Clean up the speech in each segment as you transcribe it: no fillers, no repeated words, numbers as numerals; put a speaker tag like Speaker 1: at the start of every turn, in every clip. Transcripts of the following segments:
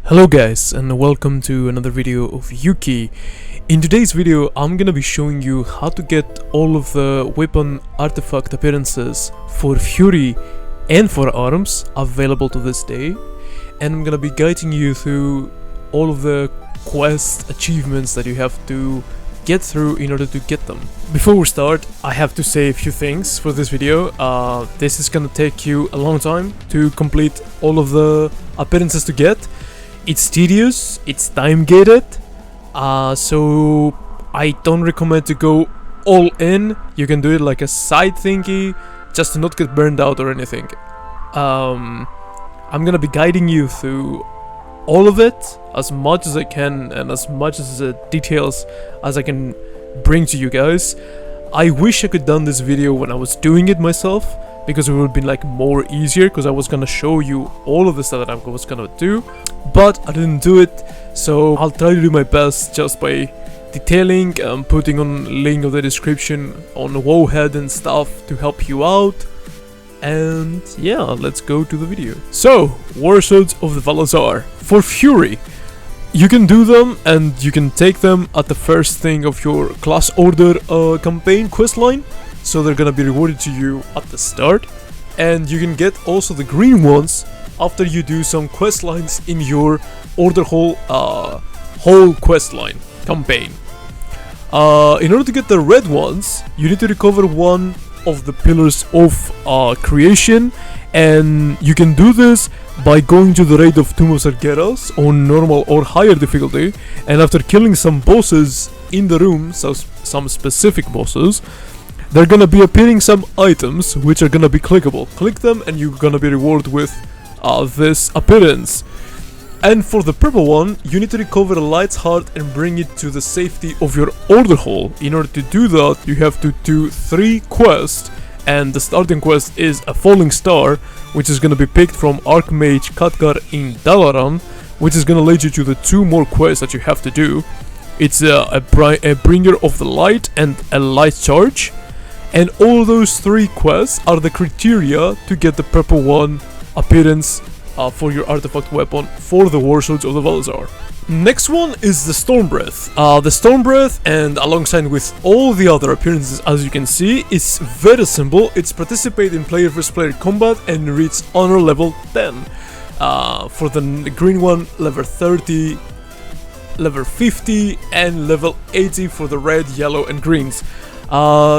Speaker 1: Hello guys, and welcome to another video of Yuki. In today's video I'm gonna be showing you how to get all of the weapon artifact appearances for Fury and for arms available to this day, and I'm gonna be guiding you through all of the quest achievements that you have to get through in order to get them. Before we start, I have to say a few things for this video. This is gonna take you a long time to complete all of the appearances to get. It's tedious, it's time gated, so I don't recommend to go all in. You can do it like a side thingy, just to not get burned out or anything. I'm gonna be guiding you through all of it as much as I can and as much as details as I can bring to you guys. I wish I could done this video when I was doing it myself, because it would have been like more easier, because I was gonna show you all of the stuff that I was gonna do, but I didn't do it, so I'll try to do my best just by detailing, putting on link of the description on WoWhead and stuff to help you out. And yeah, let's go to the video. So, Warswords of the Valarjar. For Fury, you can do them and you can take them at the first thing of your class order campaign questline, so they're gonna be rewarded to you at the start. And you can get also the green ones after you do some quest lines in your order whole questline campaign. In order to get the red ones, you need to recover one of the pillars of creation, and you can do this by going to the raid of Tomb of Sargeras on normal or higher difficulty, and after killing some bosses in the room, so some specific bosses, they're gonna be appearing some items which are gonna be clickable. Click them and you're gonna be rewarded with this appearance. And for the purple one, you need to recover a light's heart and bring it to the safety of your order hall. In order to do that, you have to do 3 quests, and the starting quest is a falling star, which is gonna be picked from Archmage Khadgar in Dalaran, which is gonna lead you to the 2 more quests that you have to do. It's a bringer of the light and a light charge, and all those 3 quests are the criteria to get the purple one appearance for your artifact weapon for the Warswords of the Valarjar. Next one is the Stormbreath. The Stormbreath, and alongside with all the other appearances, as you can see, is very simple. It's participate in player vs player combat and reach honor level 10. For the green one, level 30, level 50, and level 80 for the red, yellow, and greens.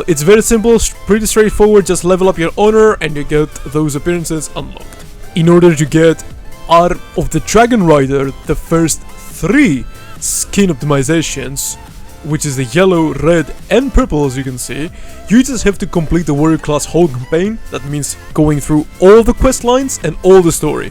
Speaker 1: It's very simple, pretty straightforward. Just level up your honor and you get those appearances unlocked. In order to get out of the Dragonrider, the first 3 skin optimizations, which is the yellow, red, and purple, as you can see, you just have to complete the warrior class whole campaign. That means going through all the quest lines and all the story.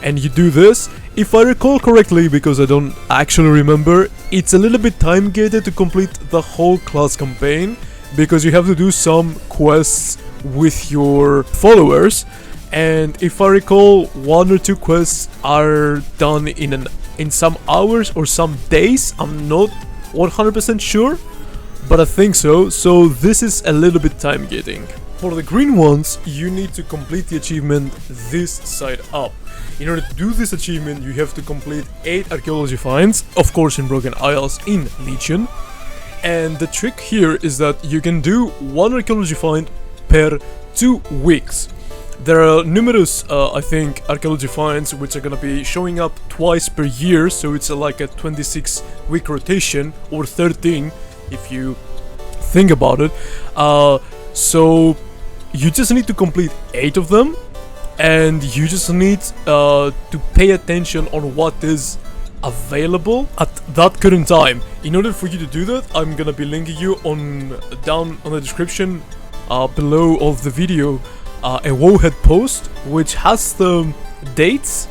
Speaker 1: And you do this, if I recall correctly, because I don't actually remember, it's a little bit time gated to complete the whole class campaign, because you have to do some quests with your followers. And if I recall, 1 or 2 quests are done in some hours or some days. I'm not 100% sure, but I think so. So this is a little bit time gating. For the green ones, you need to complete the achievement this side up. In order to do this achievement, you have to complete 8 archaeology finds, of course in Broken Isles in Legion. And the trick here is that you can do 1 archaeology find per 2 weeks. There are numerous, I think, archaeology finds which are gonna be showing up twice per year, so it's like a 26-week rotation, or 13 if you think about it. So you just need to complete 8 of them, and you just need to pay attention on what is available at that current time. In order for you to do that, I'm gonna be linking you down on the description below of the video a WoWhead post which has the dates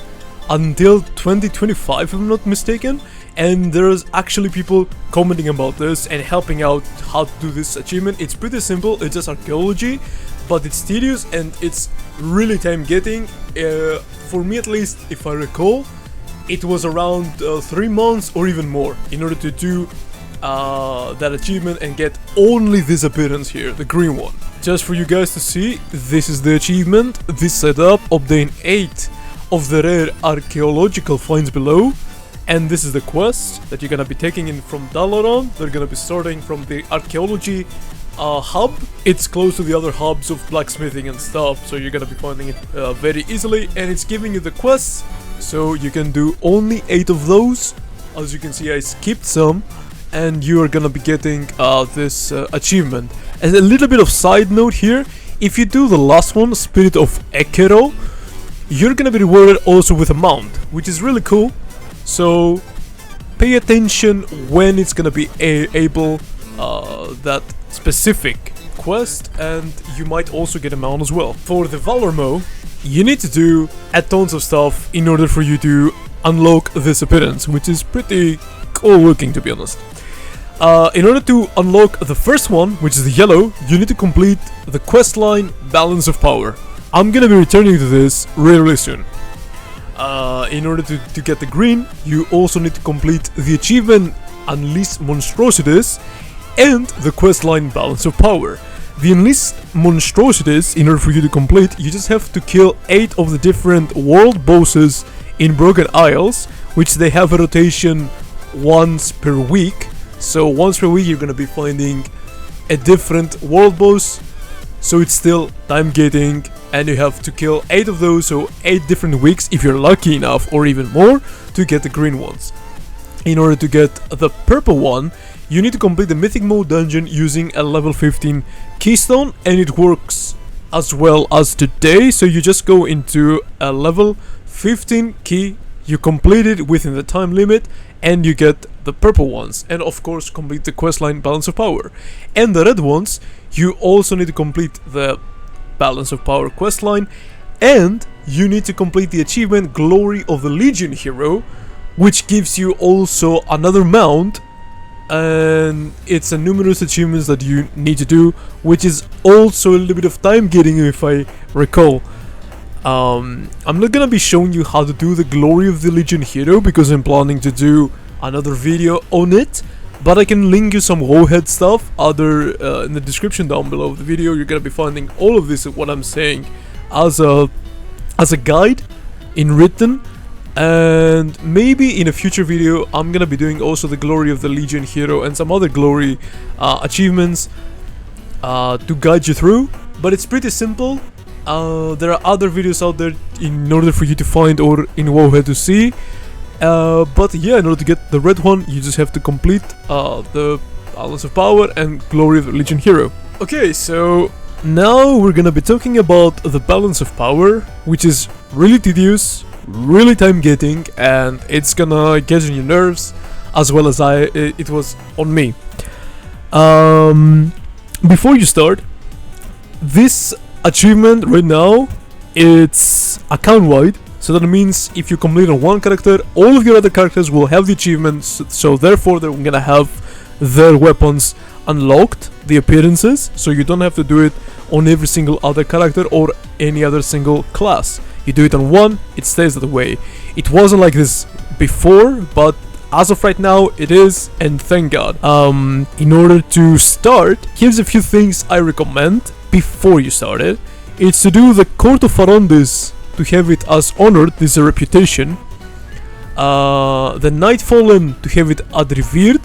Speaker 1: until 2025, if I'm not mistaken, and there's actually people commenting about this and helping out how to do this achievement. It's pretty simple, it's just archaeology, but it's tedious and it's really time getting. For me at least, if I recall, it was around 3 months or even more in order to do that achievement and get only this appearance here, the green one. Just for you guys to see, this is the achievement, this setup, obtain 8 of the rare archaeological finds below. And this is the quest that you're gonna be taking in from Dalaran. They're gonna be starting from the archaeology hub. It's close to the other hubs of blacksmithing and stuff, so you're gonna be finding it very easily. And it's giving you the quests, so you can do only 8 of those. As you can see, I skipped some, and you are gonna be getting this achievement. As a little bit of side note here, if you do the last one, Spirit of Ekero, you're gonna be rewarded also with a mount, which is really cool. So pay attention when it's gonna be able that specific quest, and you might also get a mount as well. For the Valormaw, you need to do a tons of stuff in order for you to unlock this appearance, which is pretty cool looking, to be honest. In order to unlock the first one, which is the yellow, you need to complete the questline Balance of Power. I'm gonna be returning to this really soon. In order to get the green, you also need to complete the achievement Unleash Monstrosities and the questline Balance of Power. The Unleash Monstrosities, in order for you to complete, you just have to kill 8 of the different world bosses in Broken Isles, which they have a rotation once per week. So once per week you're gonna be finding a different world boss, so it's still time gating, and you have to kill 8 of those, so 8 different weeks if you're lucky enough, or even more, to get the green ones. In order to get the purple one, you need to complete the Mythic Mode dungeon using a level 15 keystone, and it works as well as today. So you just go into a level 15 key, you complete it within the time limit, and you get the purple ones, and of course complete the questline Balance of Power. And the red ones, you also need to complete the Balance of Power questline, and you need to complete the achievement Glory of the Legion Hero, which gives you also another mount, and it's a numerous achievements that you need to do, which is also a little bit of time getting, if I recall. I'm not gonna be showing you how to do the Glory of the Legion Hero because I'm planning to do another video on it, but I can link you some WoWhead stuff in the description down below of the video. You're gonna be finding all of this, what I'm saying, as a guide in written, and maybe in a future video I'm gonna be doing also the Glory of the Legion Hero and some other glory achievements to guide you through. But it's pretty simple. There are other videos out there in order for you to find, or in WoWhead to see. But yeah, in order to get the red one, you just have to complete the Balance of Power and Glory of the Legion Hero. Okay, so now we're gonna be talking about the Balance of Power, which is really tedious, really time getting, and it's gonna get on your nerves as well as it was on me. Before you start, this achievement right now, it's account wide, so that means if you complete on one character, all of your other characters will have the achievements, so therefore they're gonna have their weapons unlocked, the appearances, so you don't have to do it on every single other character or any other single class. You do it on one, it stays that way. It wasn't like this before, but as of right now it is, and thank God. In order to start, here's a few things I recommend before you start it. It's to do the Court of Farondis, to have it as honored, this is a reputation. The Nightfallen, to have it ad revered,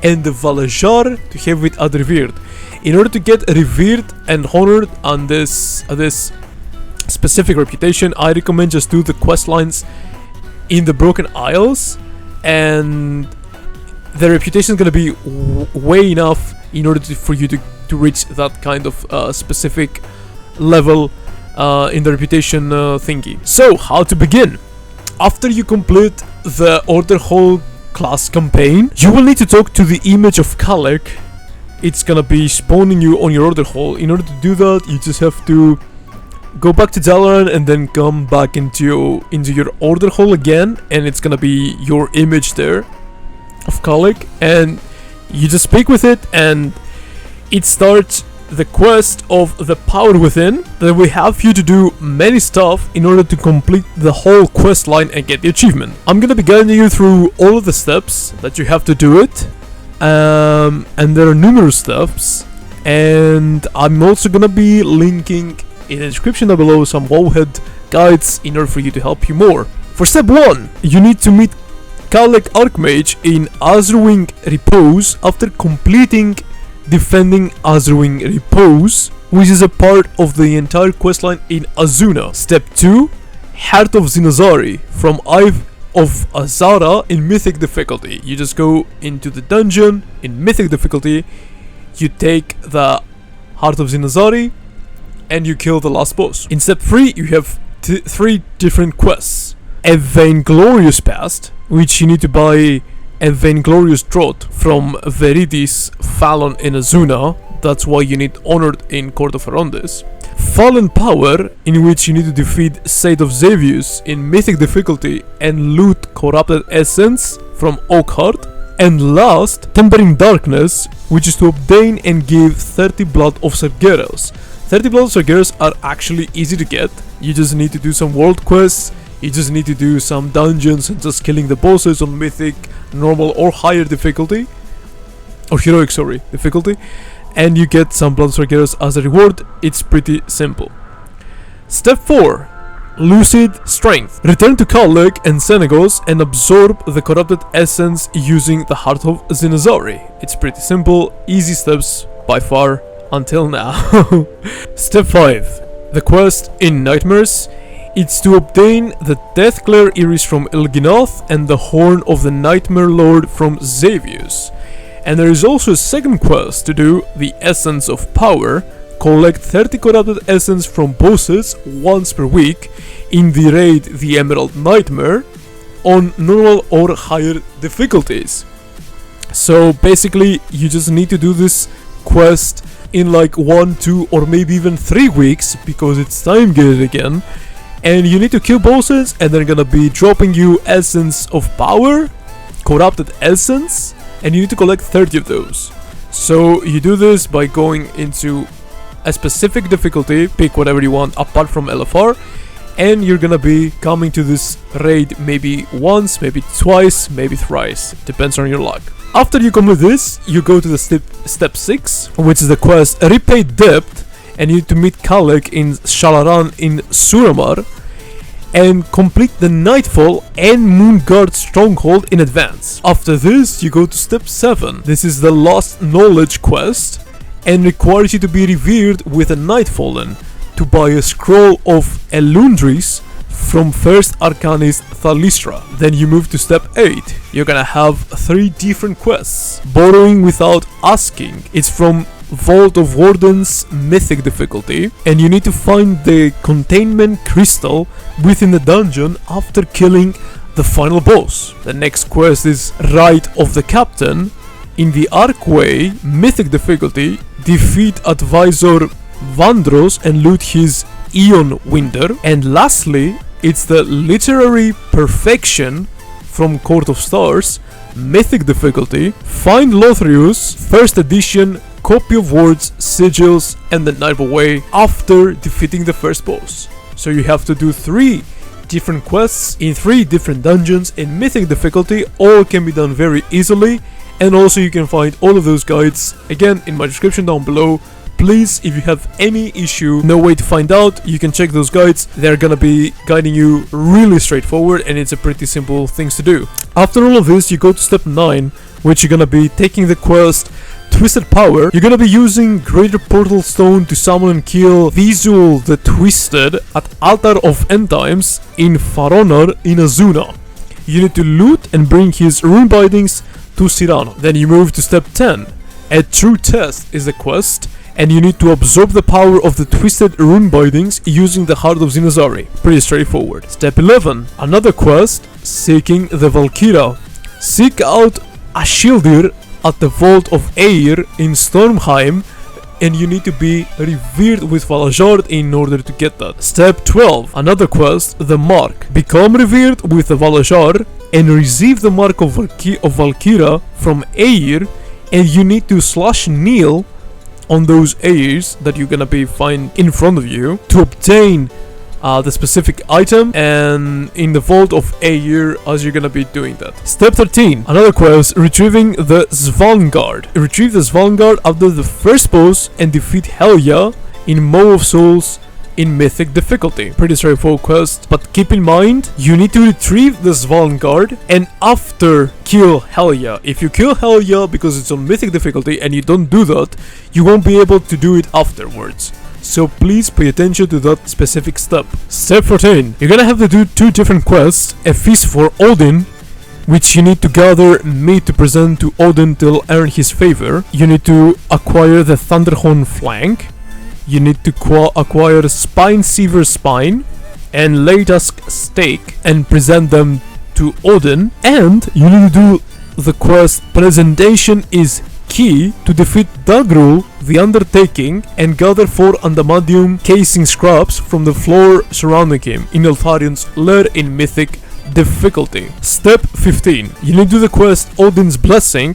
Speaker 1: and the Valarjar, to have it ad revered. In order to get revered and honored on this specific reputation, I recommend just do the quest lines in the Broken Isles, and the reputation is gonna be way enough in order for you to reach that kind of specific level in the reputation thingy. So, how to begin? After you complete the Order Hall class campaign, you will need to talk to the image of Kalek. It's gonna be spawning you on your Order Hall. In order to do that, you just have to go back to Dalaran and then come back into your Order Hall again, and it's gonna be your image there of Kalek, and you just speak with it, and it starts the quest of the Power Within. That we have you to do many stuff in order to complete the whole quest line and get the achievement. I'm gonna be guiding you through all of the steps that you have to do it, and there are numerous steps, and I'm also gonna be linking in the description down below some WoWhead guides in order for you to help you more. For step 1, you need to meet Kalek Archmage in Azurwing Repose after completing defending Azurwing Repose, which is a part of the entire questline in Azuna. Step 2, Heart of Zinazari from Eye of Azara in Mythic difficulty. You just go into the dungeon in Mythic difficulty, you take the Heart of Zinazari, and you kill the last boss. In step 3, you have 3 different quests. A Vainglorious Past, which you need to buy a Vainglorious Draught from Veridis Fallon in Azuna. That's why you need Honored in Court of Arondis. Fallen Power, in which you need to defeat Saint of Xavius in Mythic difficulty and loot Corrupted Essence from Oakheart. And last, Tempering Darkness, which is to obtain and give 30 Blood of Sargeras. 30 Blood of Sargeras are actually easy to get. You just need to do some world quests, you just need to do some dungeons and just killing the bosses on Mythic, normal or higher difficulty. Or Heroic, sorry, difficulty. And you get some Blood of Sargeras as a reward. It's pretty simple. Step 4. Lucid Strength. Return to Kalek and Senegos and absorb the Corrupted Essence using the Heart of Zinazari. It's pretty simple, easy steps by far until now. Step 5. The quest in Nightmares. It's to obtain the Deathglare Iris from Il'gynoth and the Horn of the Nightmare Lord from Xavius. And there is also a second quest to do, the Essence of Power. Collect 30 Corrupted Essence from bosses once per week in the raid The Emerald Nightmare on normal or higher difficulties. So basically you just need to do this quest in like 1, 2 or maybe even 3 weeks because it's time gated again, and you need to kill bosses and they're gonna be dropping you Essence of Power, Corrupted Essence, and you need to collect 30 of those. So you do this by going into a specific difficulty, pick whatever you want apart from LFR, and you're gonna be coming to this raid maybe once, maybe twice, maybe thrice, depends on your luck. After you complete this, you go to the step 6, which is the quest Repay Debt, and you need to meet Kalek in Shalaran in Suramar and complete the Nightfall and Moonguard Stronghold in advance. After this, you go to step 7. This is the Lost Knowledge quest and requires you to be revered with a Nightfallen to buy a scroll of Elundris from first Arcanist Thalistra. Then you move to step 8. You're gonna have 3 different quests. Borrowing Without Asking. It's from Vault of Wardens Mythic difficulty, and you need to find the Containment Crystal within the dungeon after killing the final boss. The next quest is Right of the Captain. In the Archway Mythic difficulty, defeat Advisor Vandros and loot his Eon Winder. And lastly, it's the Literary Perfection from Court of Stars Mythic difficulty. Find Lothrius, first edition, copy of words, sigils, and the Knife Away after defeating the first boss. So you have to do 3 different quests in 3 different dungeons in Mythic difficulty. All can be done very easily, and also you can find all of those guides again in my description down below. Please, if you have any issue, no way to find out, you can check those guides. They're gonna be guiding you really straightforward, and it's a pretty simple things to do. After all of this, you go to step 9, which you're gonna be taking the quest Twisted Power. You're gonna be using Greater Portal Stone to summon and kill Visual the Twisted at Altar of End Times in Faronar in Azuna. You need to loot and bring his rune bindings to Cyrano. Then you move to step 10. A True Test is the quest, and you need to absorb the power of the Twisted Rune Bindings using the Heart of Zinazari. Pretty straightforward. Step 11. Another quest, Seeking the Valkyra. Seek out Ashildir at the Vault of Eir in Stormheim, and you need to be revered with Valarjar in order to get that. Step 12. Another quest, The Mark. Become revered with the Valarjar and receive the Mark of Valkyra from Eir, and you need to slash kneel on those Eirs that you're gonna be find in front of you to obtain the specific item, and in the Vault of Eir as you're gonna be doing that. Step 13. Another quest, Retrieving the Svalngard. Retrieve the Svalngard after the first boss and defeat Helya in Maw of Souls in Mythic difficulty. Pretty straightforward quest, but keep in mind, you need to retrieve the Svalngard and after kill Helya. If you kill Helya because it's on Mythic difficulty and you don't do that, you won't be able to do it afterwards. So please pay attention to that specific step. Step 14. You're gonna have to do 2 different quests. A feast for Odin, which you need to gather meat to present to Odin to earn his favor. You need to acquire the Thunderhorn flank. You need to acquire Spine Seaver Spine and Latest Steak and present them to Odin. And you need to do the quest Presentation is Key to defeat Dagrul, the Undertaking, and gather 4 Adamantium casing scraps from the floor surrounding him in Eltharion's lair in Mythic difficulty. Step 15. You need to do the quest Odin's Blessing,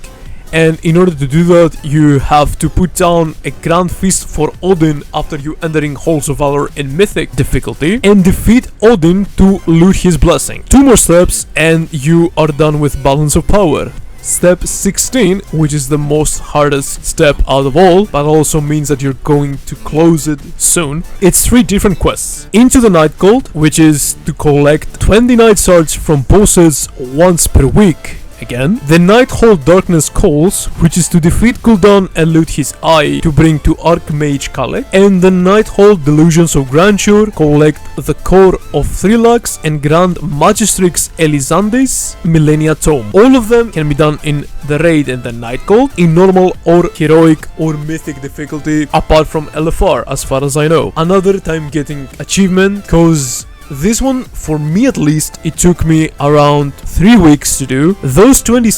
Speaker 1: and in order to do that, you have to put down a grand feast for Odin after you entering Halls of Valor in Mythic difficulty and defeat Odin to loot his blessing. 2 more steps and you are done with Balance of Power. Step 16, which is the most hardest step out of all, but also means that you're going to close it soon. It's 3 different quests. Into the Night Cold, which is to collect 20 Night Shards from bosses once per week. Again, the Nighthold Darkness Calls, which is to defeat Gul'dan and loot his eye to bring to Archmage Kale, and the Nighthold Delusions of Grandeur, collect the core of Thrilax and Grand Magistrix Elisandis Millennia Tome. All of them can be done in the Raid and the Night Cold, in normal or heroic or mythic difficulty, apart from LFR as far as I know. Another time getting achievement, cause this one, for me at least, it took me around 3 weeks to do. Those 20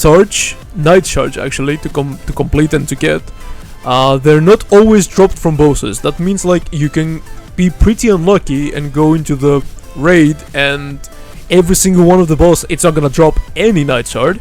Speaker 1: Night Shards actually, to complete and to get, they're not always dropped from bosses. That means like you can be pretty unlucky and go into the raid and every single one of the boss, it's not gonna drop any Night Shard.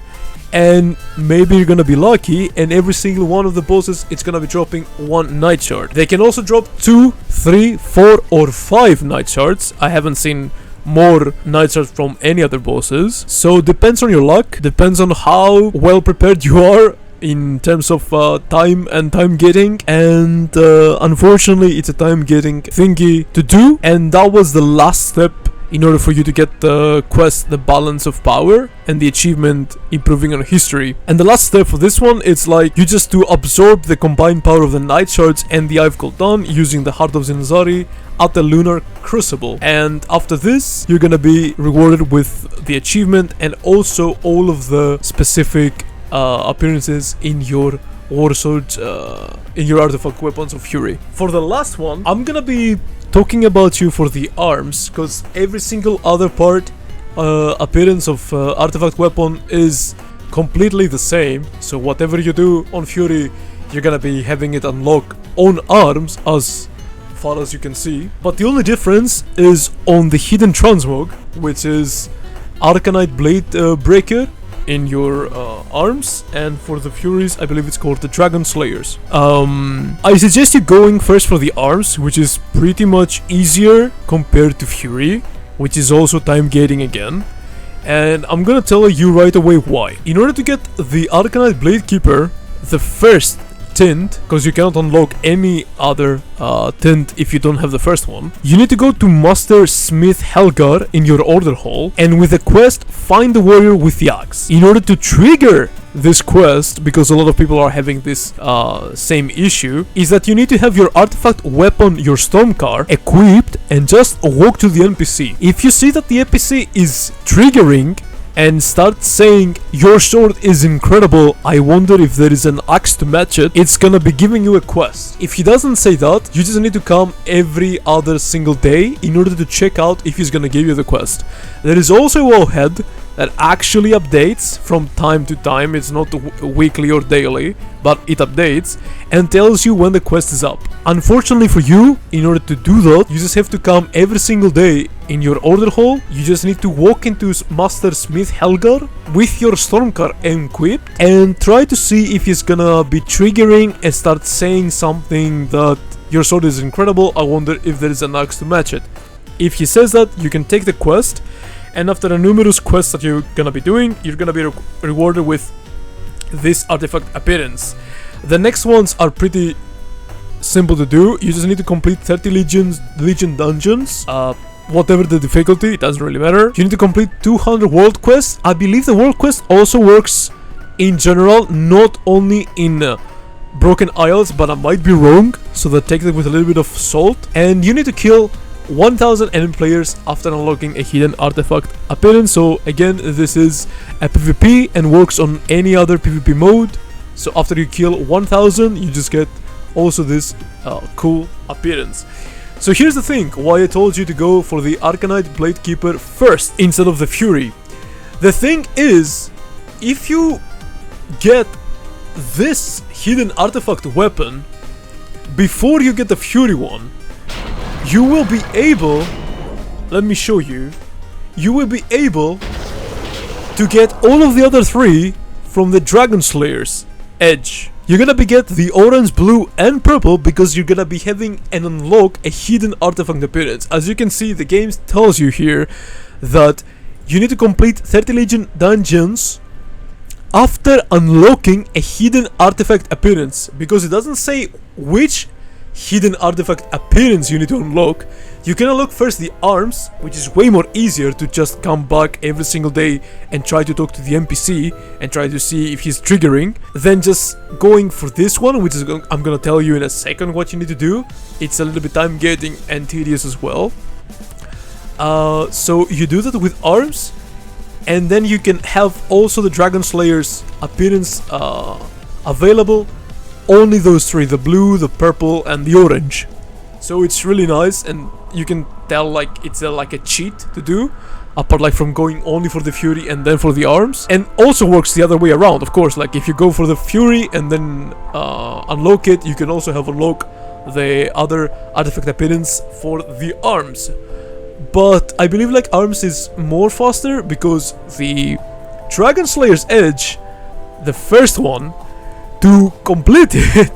Speaker 1: And maybe you're gonna be lucky and every single one of the bosses it's gonna be dropping 1 Night Shard. They can also drop 2, 3, 4 or 5 Night Shards. I haven't seen more Night Shards from any other bosses. So depends on your luck, depends on how well prepared you are in terms of time and time getting, and unfortunately it's a time getting thingy to do, and that was the last step in order for you to get the quest, the Balance of Power, and the achievement Improving on History. And the last step for this one, it's like you just to absorb the combined power of the Night Shards and the Eye of Gul'dan using the Heart of Zinzari at the Lunar Crucible. And after this, you're gonna be rewarded with the achievement and also all of the specific appearances in your Warswords, in your Artifact Weapons of Fury. For the last one, I'm gonna be talking about you for the arms, because every single other part appearance of artifact weapon is completely the same. So whatever you do on Fury, you're gonna be having it unlock on arms as far as you can see. But the only difference is on the hidden transmog, which is Arcanite Bladebreaker in your arms, and for the Furies I believe it's called the Dragonslayers. I suggest you going first for the arms, which is pretty much easier compared to Fury, which is also time gating again, and I'm gonna tell you right away why. In order to get the Arcanite Bladekeeper, the first tint, because you cannot unlock any other tint if you don't have the first one, you need to go to Master Smith Helgar in your order hall, and with the quest find the warrior with the axe. In order to trigger this quest, because a lot of people are having this same issue, is that you need to have your artifact weapon, your Stormcar, equipped and just walk to the NPC. If you see that the NPC is triggering and start saying your sword is incredible, I wonder if there is an axe to match it, it's gonna be giving you a quest. If he doesn't say that, you just need to come every other single day in order to check out if he's gonna give you the quest. There is also a WoWhead that actually updates from time to time. It's not weekly or daily, but it updates and tells you when the quest is up. Unfortunately for you, in order to do that, you just have to come every single day in your order hall. You just need to walk into Master Smith Helgar with your Stormcar equipped and try to see if he's gonna be triggering and start saying something that your sword is incredible, I wonder if there is an axe to match it. If he says that, you can take the quest, and after a numerous quests that you're gonna be doing, you're gonna be rewarded with this artifact appearance. The next ones are pretty simple to do. You just need to complete 30 Legion dungeons. Whatever the difficulty, it doesn't really matter. You need to complete 200 world quests. I believe the world quest also works in general, not only in Broken Isles, but I might be wrong, so that take it with a little bit of salt. And you need to kill 1000 enemy players after unlocking a hidden artifact appearance. So again, this is a PvP and works on any other PvP mode. So after you kill 1000, you just get also this cool appearance. So here's the thing, why I told you to go for the Arcanite Bladebreaker first instead of the Fury. The thing is, if you get this hidden artifact weapon before you get the Fury one, you will be able, let me show you, you will be able to get all of the other three from the Dragonslayers edge. You're gonna be get the orange, blue and purple because you're gonna be having and unlock a hidden artifact appearance. As you can see, the game tells you here that you need to complete 30 Legion dungeons after unlocking a hidden artifact appearance, because it doesn't say which hidden artifact appearance you need to unlock. You can unlock first the arms, which is way more easier to just come back every single day and try to talk to the NPC and try to see if he's triggering, than just going for this one, which is I'm gonna tell you in a second what you need to do. It's a little bit time gating and tedious as well. So you do that with arms, and then you can have also the Dragonslayers appearance available. Only those three, the blue, the purple and the orange. So it's really nice, and you can tell like it's like a cheat to do, apart like from going only for the Fury and then for the arms. And also works the other way around, of course. Like if you go for the Fury and then unlock it, you can also have unlock the other artifact appearance for the arms. But I believe like arms is more faster, because the Dragonslayer's Edge, the first one, to complete it,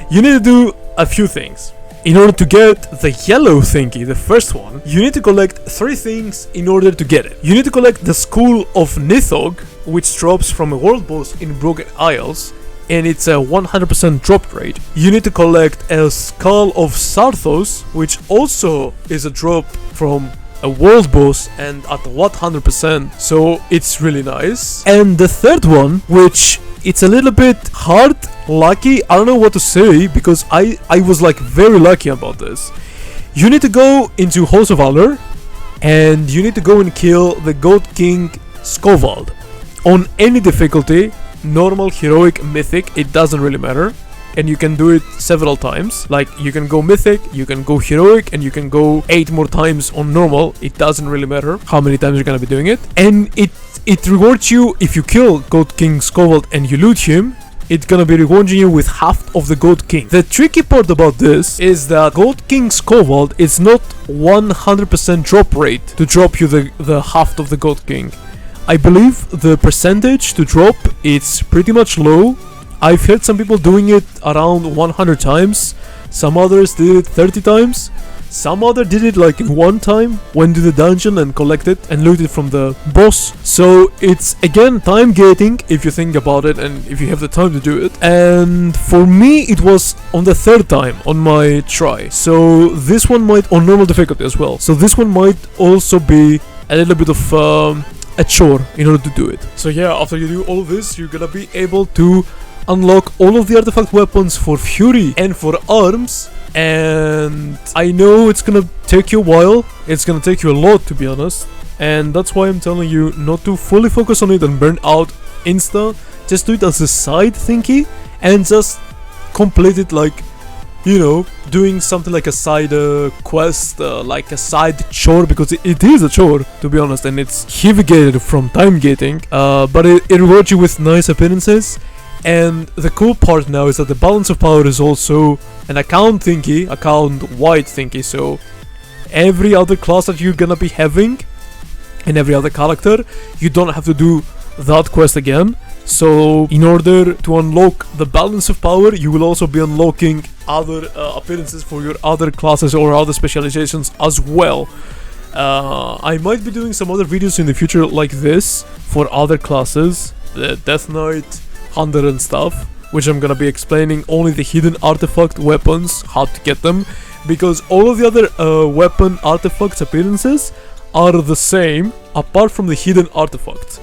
Speaker 1: you need to do a few things. In order to get the yellow thingy, the first one, you need to collect 3 things in order to get it. You need to collect the Skull of Nithog, which drops from a world boss in Broken Isles, and it's a 100% drop rate. You need to collect a Skull of Sarthos, which also is a drop from a world boss and at 100%, so it's really nice. And the third one, which it's a little bit hard, lucky, I don't know what to say, because I was like very lucky about this. You need to go into Halls of Valor, and you need to go and kill the Goat King Skovald on any difficulty, normal, heroic, mythic, it doesn't really matter. And you can do it several times. Like you can go mythic, you can go heroic, and you can go 8 more times on normal. It doesn't really matter how many times you're gonna be doing it. And it rewards you if you kill Goat King Skovald and you loot him. It's gonna be rewarding you with half of the Goat King. The tricky part about this is that Goat King Skovald is not 100% drop rate to drop you the half of the Goat King. I believe the percentage to drop is pretty much low. I've heard some people doing it around 100 times, some others did it 30 times, some other did it like in 1 time, went to the dungeon and collected and looted from the boss. So it's again time gating if you think about it and if you have the time to do it. And for me it was on the 3rd time on my try, so this one might on normal difficulty as well. So this one might also be a little bit of a chore in order to do it. So yeah, after you do all of this, you're gonna be able to unlock all of the artifact weapons for Fury and for arms. And I know it's gonna take you a while, it's gonna take you a lot to be honest, and that's why I'm telling you not to fully focus on it and burn out insta. Just do it as a side thingy and just complete it, like, you know, doing something like a side quest, like a side chore, because it is a chore to be honest, and it's heavy gated from time gating, but it rewards you with nice appearances. And the cool part now is that the balance of power is also an account thingy, account-wide thingy, so every other class that you're gonna be having and every other character, you don't have to do that quest again. So in order to unlock the balance of power, you will also be unlocking other appearances for your other classes or other specializations as well. I might be doing some other videos in the future like this for other classes, the Death Knight, Hunter and stuff, which I'm gonna be explaining only the hidden artifact weapons, how to get them, because all of the other weapon artifacts appearances are the same apart from the hidden artifact.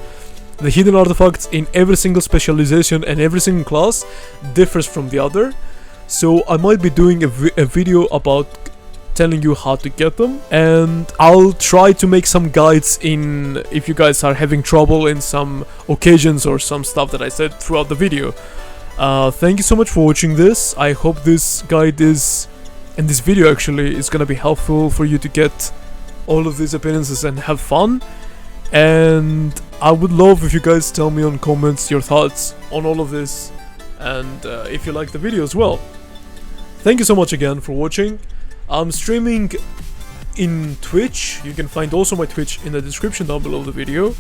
Speaker 1: The hidden artifacts in every single specialization and every single class differs from the other, so I might be doing a video about telling you how to get them, and I'll try to make some guides in if you guys are having trouble in some occasions or some stuff that I said throughout the video. Thank you so much for watching this. I hope this guide is, and this video actually, is gonna be helpful for you to get all of these appearances and have fun. And I would love if you guys tell me on comments your thoughts on all of this, and if you like the video as well. Thank you so much again for watching. I'm streaming in Twitch. You can find also my Twitch in the description down below the video.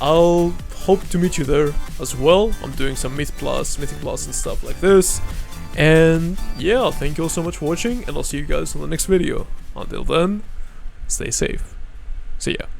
Speaker 1: I'll hope to meet you there as well. I'm doing some Mythic Plus and stuff like this. And yeah, thank you all so much for watching, and I'll see you guys on the next video. Until then, stay safe. See ya.